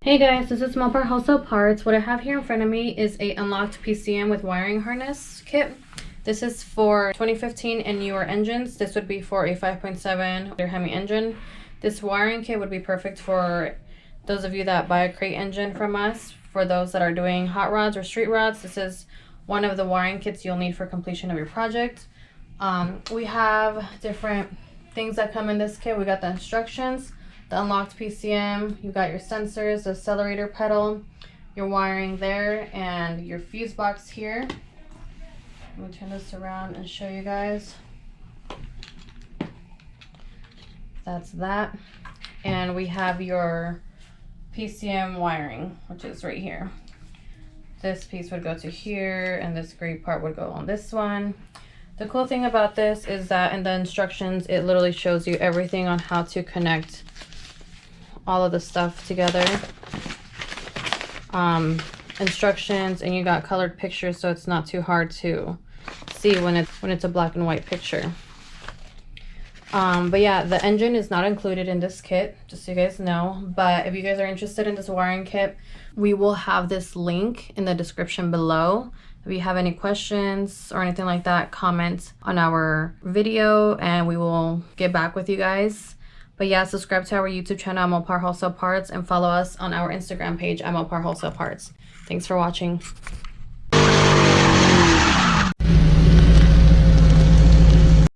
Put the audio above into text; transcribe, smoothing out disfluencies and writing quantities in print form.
Hey guys, this is Mopar Wholesale Parts. What I have here in front of me is a Unlocked Pcm with wiring harness kit. This is for 2015 and newer engines. This would be for a 5.7 Air Hemi engine. This wiring kit would be perfect for those of you that buy a crate engine from us. For those that are doing hot rods or street rods, this is one of the wiring kits you'll need for completion of your project. We have different things that come in this kit. We got the instructions, the Unlocked Pcm, you got your sensors, the Accelerator Pedal, your wiring there, and your fuse box here. Let me turn this around and show you guys. That's that. And we have your PCM wiring, which is right here. This piece would go to here, and this gray part would go on this one. The cool thing about this is that in the instructions, it literally shows you everything on how to connect all of the stuff together. Instructions, and you got colored pictures, so it's not too hard to see when it's a black and white picture. But yeah, the engine is not included in this kit, just so you guys know. But if you guys are interested in this wiring kit, we will have this link in the description below. If you have any questions or anything like that, comment on our video and we will get back with you guys. But yeah, subscribe to our YouTube channel, Mopar Wholesale Parts, and follow us on our Instagram page at Mopar Wholesale Parts. Thanks for watching.